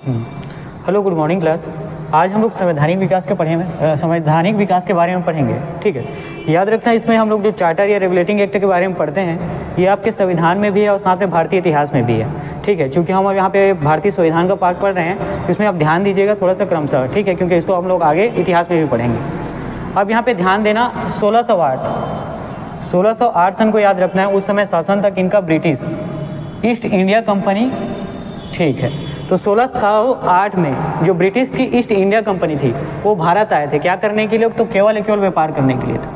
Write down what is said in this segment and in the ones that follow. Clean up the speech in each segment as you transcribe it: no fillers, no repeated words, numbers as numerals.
Hello, good morning class. आज हम लोग संवैधानिक विकास के बारे में पढ़ेंगे। ठीक है, याद रखना इसमें हम लोग जो चार्टर या रेगुलेटिंग एक्ट के बारे में पढ़ते हैं ये आपके संविधान में भी है और साथ में भारतीय इतिहास में भी है। ठीक है, क्योंकि हम अब यहाँ पे भारतीय संविधान का पार्ट पढ़ रहे हैं, इसमें आप ध्यान दीजिएगा थोड़ा सा क्रमशः। ठीक है, क्योंकि इसको हम लोग आगे इतिहास में भी पढ़ेंगे। अब यहाँ पे ध्यान देना 1608 सन को याद रखना है। उस समय शासन था किनका? British east India company. ठीक है, तो 1608 में जो ब्रिटिश की ईस्ट इंडिया कंपनी थी वो भारत आए थे। क्या करने के लिए? तो केवल व्यापार करने के लिए था।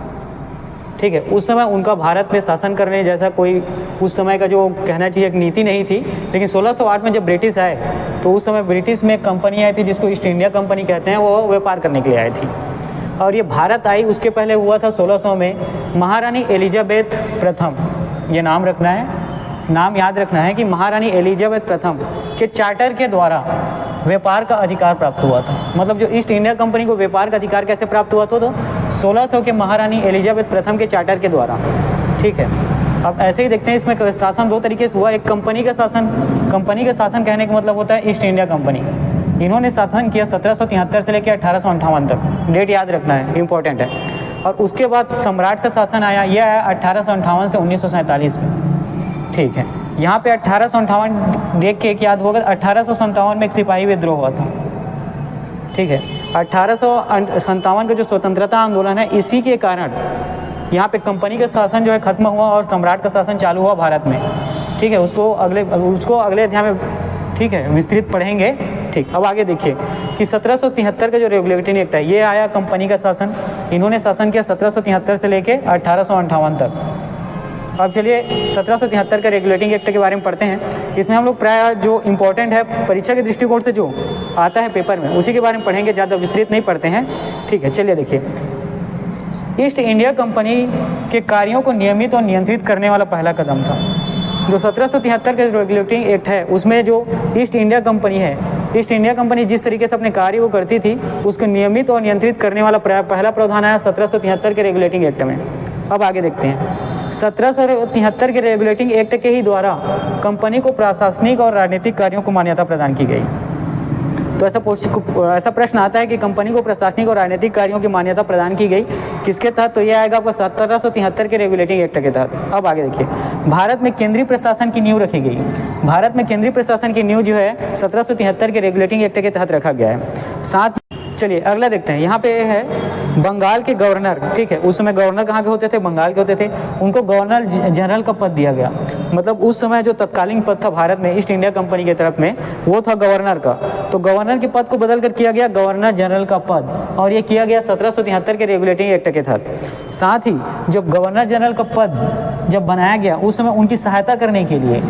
ठीक है, उस समय उनका भारत में शासन करने जैसा कोई उस समय का जो कहना चाहिए एक नीति नहीं थी। लेकिन 1608 में जब ब्रिटिश आए तो उस समय ब्रिटिश में एक कंपनी आई थी जिसको ईस्ट इंडिया कंपनी कहते हैं, वो व्यापार करने के लिए आई थी और ये भारत आई। उसके पहले हुआ था 1600 में महारानी एलिजाबेथ प्रथम। ये नाम रखना है, नाम याद रखना है कि महारानी एलिजाबेथ प्रथम के चार्टर के द्वारा व्यापार का अधिकार प्राप्त हुआ था। मतलब जो ईस्ट इंडिया कंपनी को व्यापार का अधिकार कैसे प्राप्त हुआ था? तो 1600 के महारानी एलिजाबेथ प्रथम के चार्टर के द्वारा। ठीक है, अब ऐसे ही देखते हैं इसमें शासन दो तरीके से हुआ। एक कंपनी का शासन कहने का मतलब होता है ईस्ट इंडिया कंपनी। इन्होंने शासन किया 1773 से लेकर 1858 तक। डेट याद रखना है, इंपॉर्टेंट है। और उसके बाद सम्राट का शासन आया, यह आया 1858 से 1947 में। ठीक है, यहाँ पे 1858 देख के एक याद होगा, 1857 में एक सिपाही विद्रोह हुआ था। ठीक है, 1857 का जो स्वतंत्रता आंदोलन है, इसी के कारण यहाँ पे कंपनी का शासन जो है खत्म हुआ और सम्राट का शासन चालू हुआ भारत में। ठीक है, उसको अगले अध्याय में ठीक है विस्तृत पढ़ेंगे। ठीक, अब आगे देखिए कि 1773 का जो रेगुलेटिंग एक्ट है ये आया कंपनी का शासन। इन्होंने शासन किया 1773 से लेके 1858 तक। अब चलिए 1773 का रेगुलेटिंग एक्ट के बारे में पढ़ते हैं। इसमें हम लोग प्राय जो इम्पोर्टेंट है परीक्षा के दृष्टिकोण से जो आता है पेपर में उसी के बारे में पढ़ेंगे, ज़्यादा विस्तृत नहीं पढ़ते हैं। ठीक है, चलिए देखिए, ईस्ट इंडिया कंपनी के कार्यों को नियमित और नियंत्रित करने वाला पहला कदम था। जो 1773 का रेगुलेटिंग एक्ट है उसमें जो ईस्ट इंडिया कंपनी है, ईस्ट इंडिया कंपनी जिस तरीके से अपने कार्य को करती थी उसको नियमित और नियंत्रित करने वाला पहला प्रावधान आया 1773 के रेगुलेटिंग एक्ट में। अब आगे देखते हैं, 1773 के रेगुलेटिंग एक्ट के ही द्वारा कंपनी को प्रशासनिक और राजनीतिक कार्यों को मान्यता प्रदान की गई। तो ऐसा प्रश्न आता है कि कंपनी को प्रशासनिक और राजनीतिक कार्यों की मान्यता प्रदान की गई किसके तहत? तो यह आएगा आपको 1773 के रेगुलेटिंग एक्ट के तहत। अब आगे देखिए, भारत में केंद्रीय प्रशासन की नींव रखी गई। भारत में केंद्रीय प्रशासन की नींव जो है 1773 के रेगुलेटिंग एक्ट के तहत रखा गया है। साथ चलिए अगला देखते हैं, यहाँ पे है बंगाल के गवर्नर। ठीक है, उस समय गवर्नर कहाँ के होते थे? बंगाल के होते थे। उनको गवर्नर जनरल का पद दिया गया। मतलब उस समय जो तत्कालीन पद था भारत में ईस्ट इंडिया कंपनी की तरफ में वो था गवर्नर का। तो गवर्नर के पद को बदल कर किया गया गवर्नर जनरल का पद, और ये किया गया 1773 के रेगुलेटिंग एक्ट के तहत। साथ ही जब गवर्नर जनरल का पद जब बनाया गया उस समय उनकी सहायता करने के लिए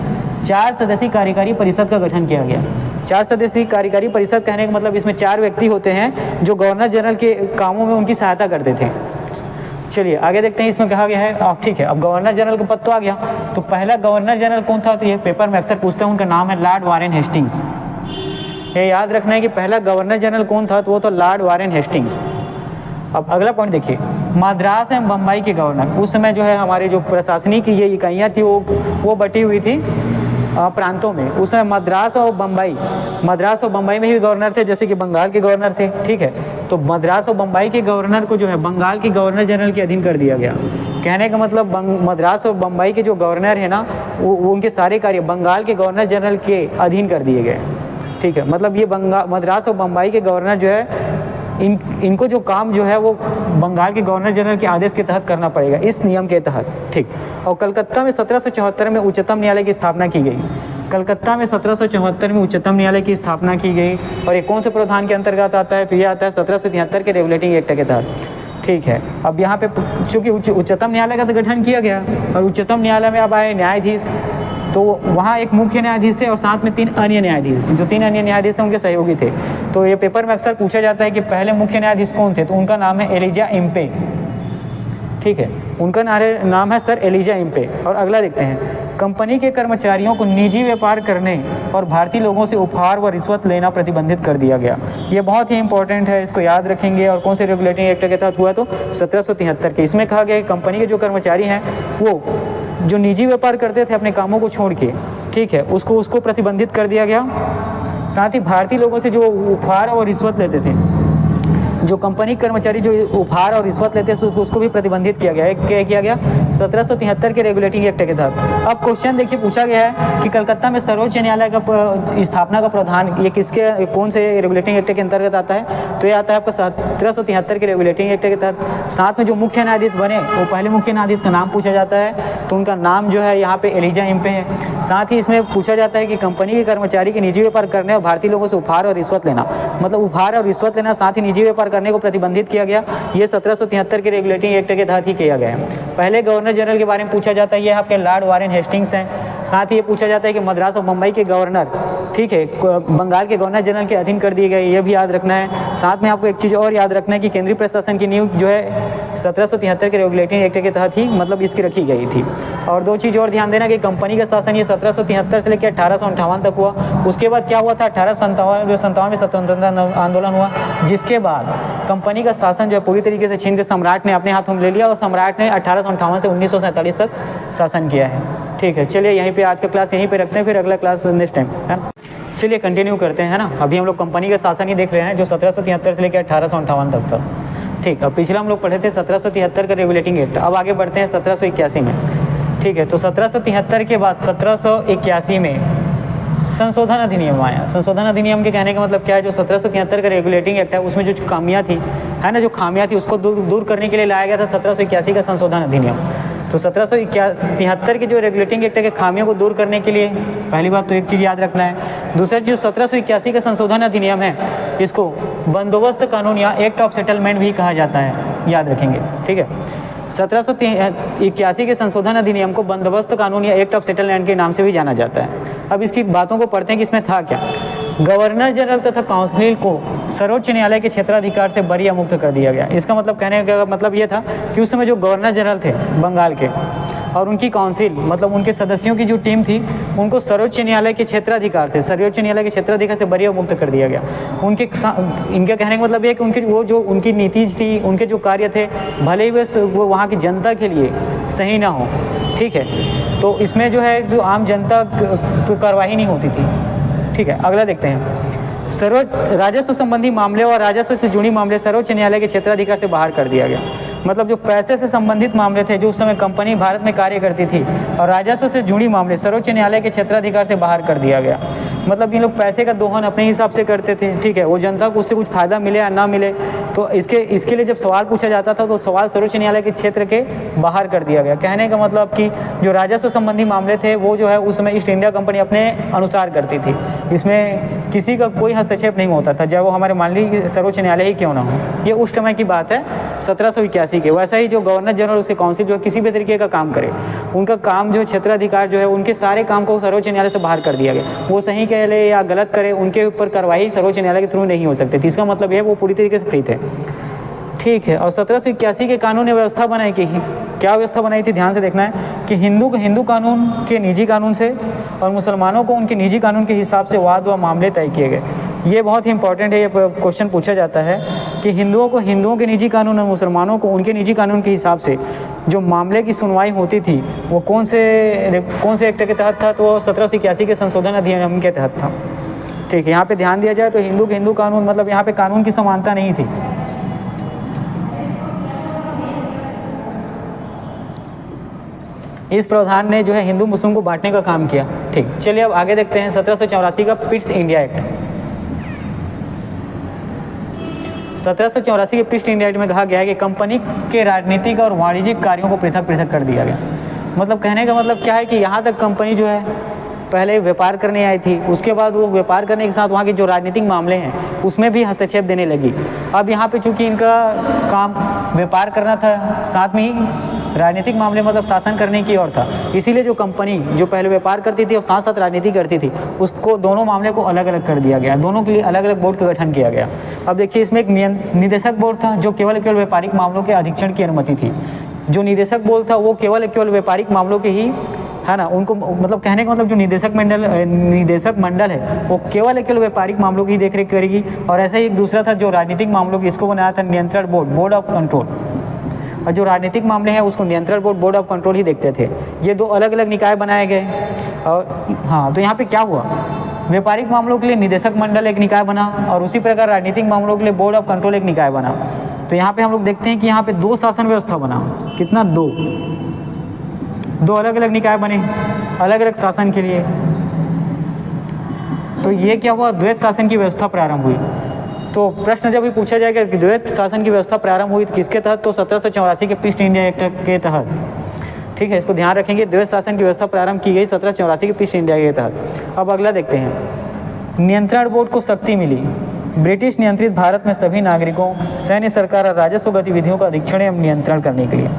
4 सदस्यीय कार्यकारी परिषद का गठन किया गया। 4 सदस्यीय कार्यकारी परिषद कहने का मतलब इसमें 4 व्यक्ति होते हैं जो गवर्नर जनरल के कामों में उनकी सहायता करते थे। चलिए आगे देखते हैं, इसमें कहा गया है ठीक है, अब गवर्नर जनरल का पद तो आ गया। तो पहला गवर्नर जनरल कौन था? तो ये पेपर में अक्सर पूछते हैं, उनका नाम है लॉर्ड वारेन हेस्टिंग्स। ये याद रखना है कि पहला गवर्नर जनरल कौन था? तो वो तो लॉर्ड वारेन हेस्टिंग्स। अब अगला पॉइंट देखिए, मद्रास एवं बम्बई के गवर्नर। उस समय जो है हमारे जो प्रशासनिक ये इकाइयाँ थी वो बटी हुई थी प्रांतों में। उस समय मद्रास और बम्बई में ही गवर्नर थे, जैसे कि बंगाल के गवर्नर थे। ठीक है, तो मद्रास और बम्बई के गवर्नर को जो है बंगाल के गवर्नर जनरल के अधीन कर दिया गया। कहने का मतलब मद्रास और बम्बई के जो गवर्नर है ना वो उनके सारे कार्य बंगाल के गवर्नर जनरल के अधीन कर दिए गए। ठीक है, मतलब ये मद्रास और बम्बई के गवर्नर जो है इनको जो काम जो है वो बंगाल के गवर्नर जनरल के आदेश के तहत करना पड़ेगा, इस नियम के तहत। ठीक, और कलकत्ता में 1774 में उच्चतम न्यायालय की स्थापना की गई। कलकत्ता में 1774 में उच्चतम न्यायालय की स्थापना की गई। और ये कौन से प्रावधान के अंतर्गत आता है? तो ये आता है 1773 के रेगुलेटिंग एक्ट के तहत। ठीक है, अब यहाँ पे चूंकि उच्चतम न्यायालय का तो गठन किया गया और उच्चतम न्यायालय में अब आए न्यायाधीश, तो वहाँ एक मुख्य न्यायाधीश थे और साथ में 3 अन्य न्यायाधीश। जो 3 अन्य न्यायाधीश थे उनके सहयोगी थे। तो ये पेपर में अक्सर पूछा जाता है कि पहले मुख्य न्यायाधीश कौन थे? तो उनका नाम है एलिजा इम्पे। ठीक है, उनका नाम है सर एलिजा इम्पे। और अगला देखते हैं, कंपनी के कर्मचारियों को निजी व्यापार करने और भारतीय लोगों से उपहार व रिश्वत लेना प्रतिबंधित कर दिया गया। ये बहुत ही इंपॉर्टेंट है, इसको याद रखेंगे। और कौन से रेगुलेटिंग एक्ट के तहत हुआ? तो 1773 के। इसमें कहा गया कि कंपनी के जो कर्मचारी हैं वो जो निजी व्यापार करते थे अपने कामों को छोड़ के, ठीक है, उसको प्रतिबंधित कर दिया गया। साथ ही भारतीय लोगों से जो उपहार और रिश्वत लेते थे, जो कंपनी कर्मचारी जो उपहार और रिश्वत लेते हैं उसको भी प्रतिबंधित किया गया है। क्या किया गया? 1773 के रेगुलेटिंग एक्ट के तहत। अब क्वेश्चन देखिए पूछा गया है कि कलकत्ता में सर्वोच्च न्यायालय का स्थापना का प्रावधान ये किसके कौन से रेगुलेटिंग एक्ट के अंतर्गत आता है? तो ये आता है आपका 1773 के रेगुलेटिंग एक्ट के तहत। साथ में जो मुख्य न्यायाधीश बने वो पहले मुख्य न्यायाधीश का नाम पूछा जाता है, तो उनका नाम जो है यहाँ पे एलिजा इम्पे है। साथ ही इसमें पूछा जाता है कि कंपनी के कर्मचारी के निजी व्यापार करने और भारतीय लोगों से उपहार और रिश्वत लेना, मतलब उपहार और रिश्वत लेना साथ ही निजी व्यापार करने को प्रतिबंधित किया गया। ये 1773 के रेगुलेटिंग एक्ट के तहत ही किया गया है। पहले गवर्नर जनरल के बारे में पूछा जाता है, ये आपके लॉर्ड वारेन हेस्टिंग्स हैं। साथ ही ये पूछा जाता है कि मद्रास और मुंबई के गवर्नर, ठीक है, बंगाल के गवर्नर जनरल के अधीन कर दिए गए, ये भी याद रखना है। साथ में आपको एक चीज़ और याद रखना है कि केंद्रीय प्रशासन की नींव जो है 1773 के रेगुलेटिंग एक्ट के तहत ही मतलब इसकी रखी गई थी। और दो चीज़ और ध्यान देना कि कंपनी का शासन ये 1773 से लेकर 1858 तक हुआ। उसके बाद क्या हुआ था? 1857 में स्वतंत्रता आंदोलन हुआ, जिसके बाद कंपनी का शासन जो है पूरी तरीके से छीन के सम्राट ने अपने हाथों में ले लिया और सम्राट ने 1858 से 1947 तक शासन किया है। ठीक है, चलिए यहीं पे आज का क्लास यहीं पे रखते हैं, फिर अगला क्लास नेक्स्ट टाइम, है ना। चलिए कंटिन्यू करते हैं, है ना। अभी हम लोग कंपनी का शासन ही देख रहे हैं जो 1773 से लेकर 1858 तक था। ठीक, अब पिछला हम लोग पढ़े थे 1773 का रेगुलेटिंग एक्ट। अब आगे बढ़ते हैं 1781 में। ठीक है, तो 1773 के बाद 1781 में संशोधन अधिनियम आया। संशोधन अधिनियम के कहने का मतलब क्या है? जो 1773 का रेगुलेटिंग एक्ट है उसमें जो खामियां थी, है ना, जो खामियां थी उसको दूर करने के लिए लाया गया था 1781 का संशोधन अधिनियम। तो 1773 के जो रेगुलेटिंग एक्ट के खामियों को दूर करने के लिए पहली बात तो एक चीज़ याद रखना है। दूसरा चीज़ 1781 का संशोधन अधिनियम है, इसको बंदोबस्त कानून या एक्ट ऑफ सेटलमेंट भी कहा जाता है, याद रखेंगे। ठीक है, 1781 के संशोधन अधिनियम को बंदोबस्त कानून या एक्ट ऑफ सेटलमेंट के नाम से भी जाना जाता है। अब इसकी बातों को पढ़ते हैं कि इसमें था क्या। गवर्नर जनरल तथा काउंसिल को सर्वोच्च न्यायालय के क्षेत्राधिकार से बरी या मुक्त कर दिया गया। इसका मतलब कहने का मतलब ये था कि उस समय जो गवर्नर जनरल थे बंगाल के और उनकी काउंसिल मतलब उनके सदस्यों की जो टीम थी उनको सर्वोच्च न्यायालय के क्षेत्राधिकार से बरी या मुक्त कर दिया गया। इनके कहने का मतलब ये कि उनके वो जो उनकी नीति थी, उनके जो कार्य थे, भले ही वो वहाँ की जनता के लिए सही ना हो, ठीक है, तो इसमें जो है जो आम जनता तो कार्रवाई नहीं होती थी। ठीक है, अगला देखते हैं। राजस्व संबंधी मामले और राजस्व से जुड़ी मामले सर्वोच्च न्यायालय के क्षेत्राधिकार से बाहर कर दिया गया। मतलब जो पैसे से संबंधित मामले थे जो उस समय कंपनी भारत में कार्य करती थी और राजस्व से जुड़ी मामले सर्वोच्च न्यायालय के क्षेत्राधिकार से बाहर कर दिया गया। मतलब ये लोग पैसे का दोहन अपने हिसाब से करते थे। ठीक है, वो जनता को उससे कुछ फायदा मिले या ना मिले, तो इसके लिए जब सवाल पूछा जाता था तो सवाल सर्वोच्च न्यायालय के क्षेत्र के बाहर कर दिया गया। कहने का मतलब कि जो राजस्व संबंधी मामले थे वो जो है उस समय ईस्ट इंडिया कंपनी अपने अनुसार करती थी, इसमें किसी का कोई हस्तक्षेप नहीं होता था, चाहे वो हमारे मान लीजिए सर्वोच्च न्यायालय ही क्यों ना हो। ये उस समय की बात है 1781 के। वैसा ही जो गवर्नर जनरल उसके काउंसिल जो किसी भी तरीके का काम करे, उनका काम जो क्षेत्राधिकार जो है उनके सारे काम को सर्वोच्च न्यायालय से बाहर कर दिया गया। वो सही कह ले या गलत करे, उनके ऊपर कार्रवाई सर्वोच्च न्यायालय के थ्रू नहीं हो सकती थी। इसका मतलब है वो पूरी तरीके से फ्री थे। ठीक है, और 1781 के कानून ने व्यवस्था बनाई कि क्या व्यवस्था बनाई थी, ध्यान से देखना है कि हिंदू को हिंदू कानून के निजी कानून से और मुसलमानों को उनके निजी कानून के हिसाब से वाद व मामले तय किए गए। ये बहुत ही इंपॉर्टेंट है, ये क्वेश्चन पूछा जाता है कि हिंदुओं को हिंदुओं के निजी कानून और मुसलमानों को उनके निजी कानून के हिसाब से जो मामले की सुनवाई होती थी वो कौन से एक्ट के तहत था, तो वो 1781 के संशोधन अधिनियम के तहत था। ठीक है, यहाँ पे ध्यान दिया जाए तो हिंदू के हिंदू कानून मतलब यहाँ पे कानून की समानता नहीं थी। इस प्रावधान ने जो है हिंदू मुस्लिम को बांटने का काम किया। ठीक, चलिए अब आगे देखते हैं 1784 का पिट्स इंडिया एक्ट। 1784 के पिट्स इंडिया एक्ट में कहा गया है कि कंपनी के राजनीतिक और वाणिज्यिक कार्यों को पृथक पृथक कर दिया गया। मतलब कहने का मतलब क्या है कि यहाँ तक कंपनी जो है पहले व्यापार करने आई थी, उसके बाद वो व्यापार करने के साथ वहाँ के जो राजनीतिक मामले हैं उसमें भी हस्तक्षेप देने लगी। अब यहाँ पे चूंकि इनका काम व्यापार करना था, साथ में ही राजनीतिक मामले मतलब शासन करने की ओर था, इसीलिए जो कंपनी जो पहले व्यापार करती थी और साथ साथ राजनीति करती थी उसको दोनों मामले को अलग अलग कर दिया गया, दोनों के लिए अलग अलग बोर्ड का गठन किया गया। अब देखिए इसमें एक निदेशक बोर्ड था जो केवल व्यापारिक मामलों के अधीक्षण की अनुमति थी। जो निदेशक बोर्ड था वो केवल व्यापारिक मामलों के ही, है ना, उनको मतलब कहने का मतलब जो निदेशक मंडल है वो केवल व्यापारिक मामलों की देखरेख करेगी। और ऐसा ही एक दूसरा था जो राजनीतिक मामलों की, इसको बनाया था नियंत्रण बोर्ड ऑफ कंट्रोल, और जो राजनीतिक मामले हैं उसको नियंत्रण बोर्ड ऑफ कंट्रोल ही देखते थे। ये दो अलग अलग निकाय बनाए गए। और हाँ, तो यहाँ पे क्या हुआ व्यापारिक मामलों के लिए निदेशक मंडल एक निकाय बना, और उसी प्रकार राजनीतिक मामलों के लिए बोर्ड ऑफ कंट्रोल एक निकाय बना। तो यहाँ पे हम लोग देखते हैं कि यहाँ पे 2 शासन व्यवस्था बना, कितना, 2 अलग अलग निकाय बने अलग अलग शासन के लिए। तो ये क्या हुआ, द्वैत शासन की व्यवस्था प्रारंभ हुई। तो प्रश्न जब भी पूछा जाएगा कि द्वैत शासन की व्यवस्था प्रारंभ हुई तो किसके तहत, तो 1784 के ईस्ट इंडिया एक्ट के तहत। ठीक है, इसको ध्यान रखेंगे, द्वैत शासन की व्यवस्था प्रारंभ की गई 1784 के ईस्ट इंडिया के तहत। अब अगला देखते हैं, नियंत्रण बोर्ड को शक्ति मिली। ब्रिटिश नियंत्रित भारत में सभी नागरिकों, सैन्य, सरकार और राजस्व गतिविधियों का अधीक्षण एवं नियंत्रण करने के लिए।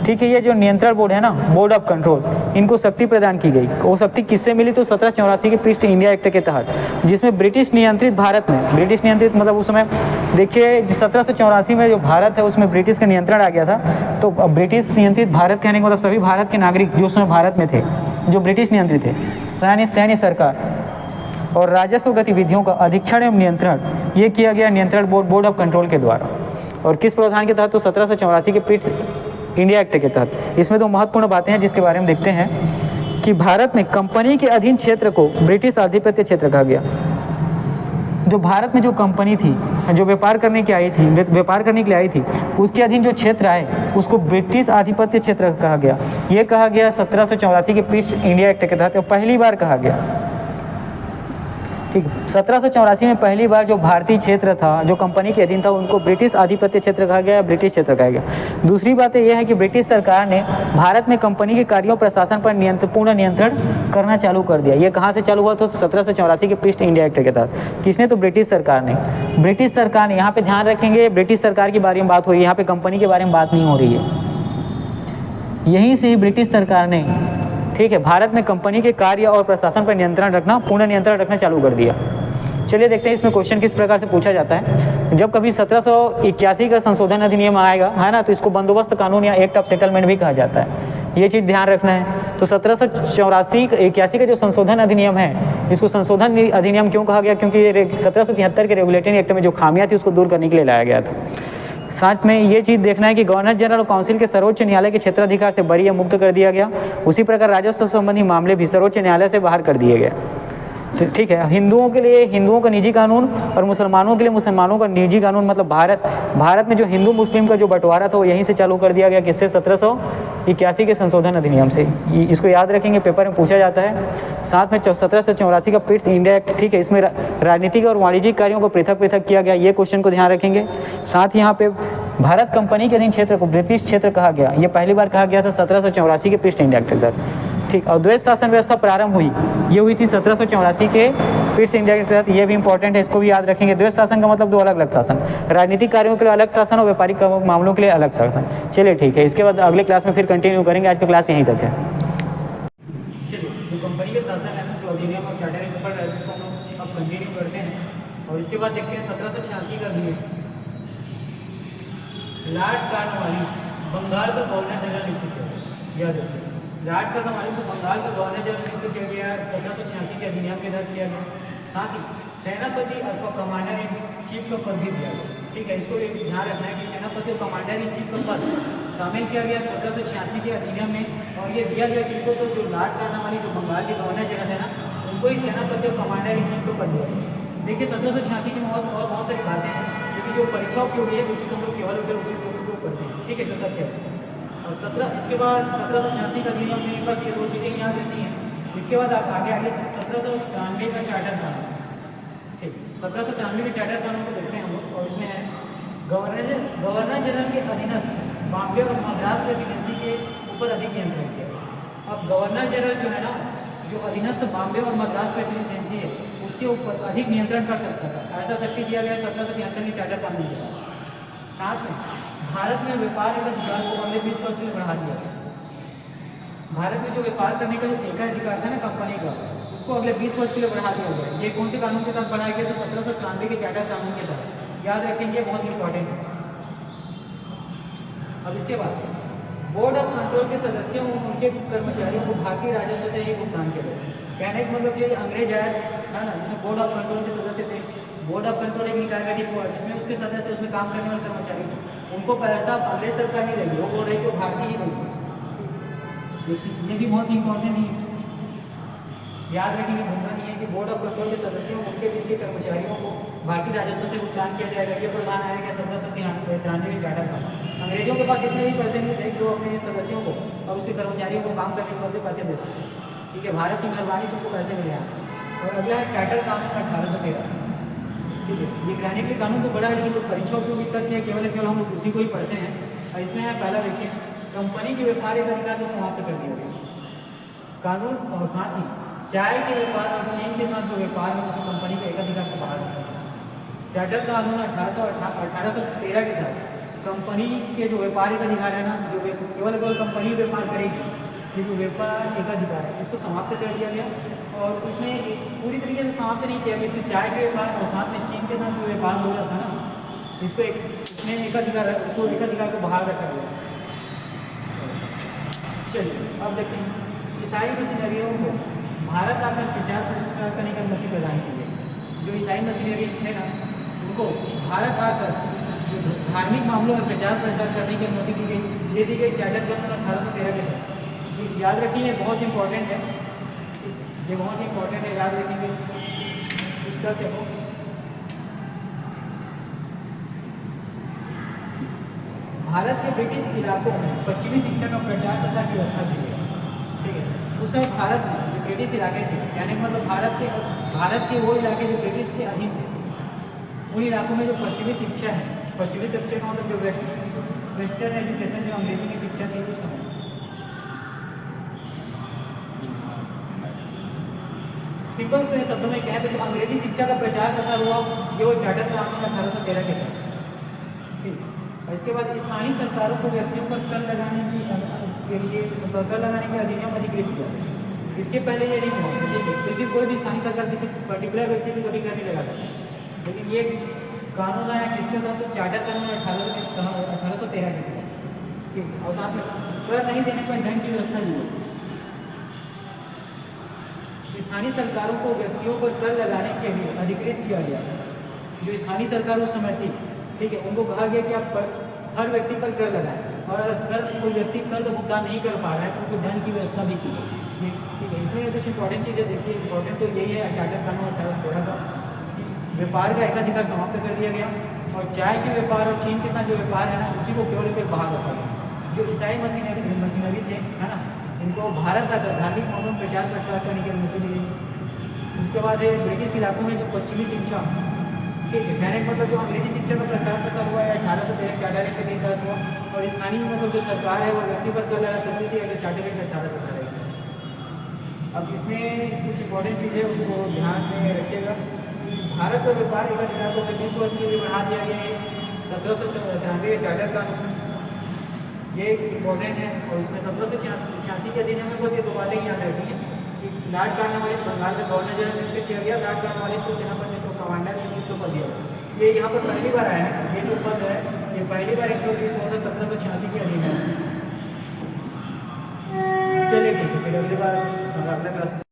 ठीक है, ये जो नियंत्रण बोर्ड है ना, बोर्ड ऑफ कंट्रोल, इनको शक्ति प्रदान की गई। वो शक्ति किससे मिली, तो 1784 के ईस्ट इंडिया एक्ट के तहत, जिसमें ब्रिटिश नियंत्रित भारत में, ब्रिटिश नियंत्रित मतलब उस समय देखिए 1784 में जो भारत है उसमें ब्रिटिश का नियंत्रण आ गया था। तो ब्रिटिश नियंत्रित भारत कहने का मतलब सभी भारत के नागरिक जो उस समय भारत में थे, जो ब्रिटिश नियंत्रित थे, सैन्य सरकार और राजस्व गतिविधियों का अधीक्षण एवं नियंत्रण, ये किया गया नियंत्रण बोर्ड ऑफ कंट्रोल के द्वारा। और किस प्रावधान के तहत, तो 1784 के ईस्ट इंडिया एक्ट के तहत। इसमें 2 महत्वपूर्ण बातें हैं जिसके बारे में देखते हैं कि भारत में कंपनी के अधीन क्षेत्र को ब्रिटिश आधिपत्य क्षेत्र कहा गया। जो भारत में जो कंपनी थी, जो व्यापार करने के लिए आई थी, उसके अधीन जो क्षेत्र आए उसको ब्रिटिश आधिपत्य क्षेत्र कहा गया। ये कहा गया 1784 के ईस्ट इंडिया एक्ट के तहत पहली बार कहा गया। ठीक, 1784 में पहली बार जो भारतीय क्षेत्र था, जो कंपनी के अधीन था, उनको ब्रिटिश आधिपत्य क्षेत्र कहा गया, ब्रिटिश क्षेत्र कहा गया। दूसरी बात यह है कि ब्रिटिश सरकार ने भारत में कंपनी के कार्यों प्रशासन पर पूर्ण नियंत्रण करना चालू कर दिया। ये कहाँ से चालू हुआ, तो 1784 के ईस्ट इंडिया एक्ट के तहत। किसने, तो ब्रिटिश सरकार ने। ब्रिटिश सरकार ने, यहाँ पे ध्यान रखेंगे, ब्रिटिश सरकार के बारे में बात हो रही है, यहाँ पे कंपनी के बारे में बात नहीं हो रही है। यहीं से ही ब्रिटिश सरकार ने, ठीक है, भारत में कंपनी के कार्य और प्रशासन पर नियंत्रण रखना, पूर्ण नियंत्रण रखना चालू कर दिया। चलिए देखते हैं इसमें क्वेश्चन किस प्रकार से पूछा जाता है। जब कभी 1781 का संशोधन अधिनियम आएगा, है ना, तो इसको बंदोबस्त कानून या एक्ट ऑफ सेटलमेंट भी कहा जाता है। ये चीज़ ध्यान रखना है। तो 1784-81 का जो संशोधन अधिनियम है, इसको संशोधन अधिनियम क्यों कहा गया, क्योंकि ये 1773 के रेगुलेटरी एक्ट में जो खामियां थी उसको दूर करने के लिए लाया गया था। साथ में ये चीज़ देखना है कि गवर्नर जनरल और काउंसिल के सर्वोच्च न्यायालय के क्षेत्राधिकार से बरी या मुक्त कर दिया गया। उसी प्रकार राजस्व संबंधी मामले भी सर्वोच्च न्यायालय से बाहर कर दिए गए। ठीक है, हिंदुओं के लिए हिंदुओं का निजी कानून और मुसलमानों के लिए मुसलमानों का निजी कानून, मतलब भारत में जो हिंदू मुस्लिम का जो बंटवारा था वो यहीं से चालू कर दिया गया। किससे, 1781 के संशोधन अधिनियम से। इसको याद रखेंगे, पेपर में पूछा जाता है। साथ में 1784 का ईस्ट इंडिया एक्ट, ठीक है, इसमें राजनीतिक और वाणिज्यिक कार्यों को पृथक पृथक किया गया। ये क्वेश्चन को ध्यान रखेंगे। साथ ही यहाँ पे भारत कंपनी के अधीन क्षेत्र को ब्रिटिश क्षेत्र कहा गया। ये पहली बार कहा गया था 1784 के ईस्ट इंडिया एक्ट के तहत। ठीक, और द्वैत शासन व्यवस्था प्रारंभ हुई, ये हुई थी 1784 के ईस्ट इंडिया के तहत। ये भी इंपॉर्टेंट है, इसको भी याद रखेंगे। द्वैत शासन का मतलब 2 अलग अलग शासन, राजनीतिक कार्यों के लिए अलग शासन और व्यापारिक मामलों के लिए अलग शासन। चलिए ठीक है, इसके बाद अगले क्लास में फिर कंटिन्यू करेंगे। आज का क्लास यहीं तक है। चलिए, जो कंपनी के शासन है, जो अधिनियम और चार्टर के ऊपर है, उसको हम लोग अब कंटिन्यू करते हैं। और इसके बाद देखते हैं 1786 का अधिनियम। लॉर्ड कॉर्नवालिस बंगाल का गवर्नर जनरल नियुक्त किया। याद रखिए, लॉर्ड कॉर्नवालिस को बंगाल का गवर्नर जनरल नियुक्त किया गया 1786 के अधिनियम के तहत किया गया। साथ ही सेनापति अथवा कमांडर इन चीफ का पद भी दिया गया। ठीक है, इसको ध्यान रखना है कि सेनापति और कमांडर इन चीफ का पद शामिल किया गया 1786 के अधिनियम में। और ये दिया गया किनको, तो जो लॉर्ड कॉर्नवालिस जो बंगाल के गवर्नर जनरल है ना, उनको ही सेनापति और कमांडर इन चीफ का पद दिया गया। देखिए 1786 की और बहुत सारी बातें हैं, क्योंकि जो परीक्षा उपयोगी है उसी को हम लोग केवल उसी को उपयोग करते हैं। ठीक है, जो तथ्य है। और इसके बाद 1786 का अधिनियम में बस ये 2 चीज़ें याद रखनी है। इसके बाद आप आगे 1793 का चार्टर कानून। ठीक, 1793 के चार्टर कानून को देखते हैं हम लोग। और इसमें है गवर्नर जनरल के अधीनस्थ बॉम्बे और मद्रास प्रेसिडेंसी के ऊपर अधिक नियंत्रण किया। अब गवर्नर जनरल जो है ना, जो अधीनस्थ बॉम्बे और मद्रास प्रेसिडेंसी है, उसके ऊपर अधिक नियंत्रण कर सकता था। ऐसा शक्ति दिया गया 1773 के चार्टर कानून के। साथ में भारत में व्यापार के अधिकार को अगले 20 वर्ष के लिए बढ़ा दिया। भारत में जो व्यापार करने का जो एकाधिकार था ना कंपनी का, उसको अगले 20 वर्ष के लिए बढ़ा दिया गया। ये कौन से कानून के तहत बढ़ाया गया, तो 1793 के चार्टर कानून के तहत। याद रखेंगे, बहुत इंपॉर्टेंट है। अब इसके बाद बोर्ड ऑफ कंट्रोल के सदस्यों और उनके कर्मचारियों को भारतीय राजस्व से ही भुगतान किया गया। कहने का मतलब जो अंग्रेज आया था ना, जिसमें बोर्ड ऑफ कंट्रोल के सदस्य थे। बोर्ड ऑफ कंट्रोल एक निकाय गठित हुआ जिसमें उसके सदस्य, उसमें काम करने वाले कर्मचारी थे। उनको पैसा अंग्रेज सरकार नहीं देगी, वो बोल रही कि भारतीय ही देगी। देखिए, ये भी बहुत इंपॉर्टेंट है, याद रखेंगे, भूलना नहीं है कि कि बोर्ड ऑफ कंट्रोल के सदस्यों उनके पिछले कर्मचारियों को भारतीय राजस्व से भुगतान किया जाएगा। ये प्रावधान आएगा 1793 चार्टर का। अंग्रेजों के पास इतने भी पैसे नहीं थे कि वो अपने सदस्यों को और उसके कर्मचारियों को काम करने के बदले पैसे दे सकते। ठीक है, भारत की मेहरबानी से उनको पैसे मिले हैं। और अगला है चार्टर कानून 1813। ठीक है, ये ग्रहणीय कानून तो बड़ा है, लेकिन जो परीक्षा उपयोगी तथ्य है केवल हम लोग उसी को ही पढ़ते हैं। और इसमें है पहला देखिए, कंपनी के व्यापारिक अधिकार को समाप्त कर दिया गया कानून। और साथ ही चाय के व्यापार और चीन के साथ जो व्यापार है उसमें कंपनी के एकाधिकार को बाहर रखा गया। चार्टर कानून 1813 के तहत कंपनी के जो व्यापारिक अधिकार है ना, जो केवल कंपनी व्यापार करेगी, ये जो व्यापार एकाधिकार है इसको समाप्त कर दिया गया। और उसमें पूरी तरीके से समाप्त नहीं किया, इसमें चाय के व्यापार और साथ में चीन के साथ जो व्यापार हो रहा था ना, इसको इसमें एकाधिकार है, उसको एकाधिकार को बाहर रखा गया। चलिए अब देखते हैं, ईसाई मशीनरियों को भारत आकर प्रचार प्रसार करने की अनुमति प्रदान की गई। जो ईसाई मशीनरी थे ना, उनको भारत आकर धार्मिक मामलों में प्रचार प्रसार करने की अनुमति दी गई। ये दी गई चार्टर कानून 1813 के तहत। याद रखिए, बहुत इंपॉर्टेंट है, ये बहुत इंपॉर्टेंट है, याद रखेंगे इस तथ्य को। भारत के ब्रिटिश इलाकों में पश्चिमी शिक्षा का प्रचार प्रसार की व्यवस्था की गई। ठीक है, उस समय भारत में जो ब्रिटिश इलाके थे, यानी मतलब भारत के वो इलाके जो ब्रिटिश के अधीन थे, उन इलाकों में जो पश्चिमी शिक्षा है, पश्चिमी शिक्षा का मतलब जो वेस्टर्न एजुकेशन, जो अंग्रेजी की शिक्षा थी उस समय, सिंपल से शब्दों में कहें तो जो अंग्रेजी शिक्षा का प्रचार प्रसार हुआ, ये वो चार्टर कानून 1813 के तहत। ठीक, और इसके बाद स्थानीय सरकारों को व्यक्तियों पर कर लगाने के लिए कर लगाने के अधिनियम अधिकृत किया। इसके पहले ये नहीं हुआ। ठीक है, किसी कोई भी स्थानीय सरकार किसी पर्टिकुलर व्यक्ति को कभी कर नहीं लगा सकती, लेकिन ये कानून आया किसके तहत? तो चार्टर कानून 1813 के तहत। ठीक, और साथ में कर नहीं देने पर दंड की व्यवस्था दी गई। स्थानीय सरकारों को व्यक्तियों पर कर लगाने के लिए अधिकृत किया गया। जो स्थानीय सरकार उस समय थी, ठीक है, उनको कहा गया कि आप हर व्यक्ति पर कर लगाएं, और अगर कर कोई व्यक्ति कर का भुगतान नहीं कर पा रहा है तो उनको दंड की व्यवस्था भी की गई। ठीक है, इसमें कुछ इंपॉर्टेंट चीज़ें देखिए। इंपॉर्टेंट तो यही है चार्टर कानून 1813 का, व्यापार का एकाधिकार समाप्त कर दिया गया। और चाय के व्यापार और चीन के साथ जो व्यापार है ना, उसी को केवल फिर बाहर रखा गया। जो ईसाई मशीनरी थे, है ना, इनको भारत आकर धार्मिक मामलों में प्रचार प्रसार करने की अनुमति दी गई। उसके बाद है ब्रिटिश इलाकों में जो पश्चिमी शिक्षा, ठीक है, कहने का मतलब जो अंग्रेजी शिक्षा का प्रचार प्रसार हुआ है 1813 चार्टर एक्ट के तहत हुआ। और स्थानीय मतलब जो सरकार है वो व्यक्ति पर कर लगा सकती थी अगर चार्टर एक्ट 1817 रहेगी। अब इसमें कुछ इंपॉर्टेंट चीज़ें उसको ध्यान में रखिएगा। भारत और व्यापार एकाधिकार को 20 वर्ष के लिए बढ़ा दिया गया है 1793 चार्टर कानून, ये इम्पोर्टेंट है। और इसमें 1786 के अधिनियम में बस ये दो बातें याद रखनी है कि लॉर्ड कॉर्नवालिस बंगाल का गवर्नर जनरल नियुक्त किया गया, लॉर्ड कॉर्नवालिस को सेनापति को कमांडर इन चीज़ को दिया गया। ये यहाँ पर पहली बार आया है, ये जो पद है ये पहली बार इंट्रोड्यूस हुआ था 1786 के अधिनियम। चलिए ठीक है, फिर अगली बार अगला क्लास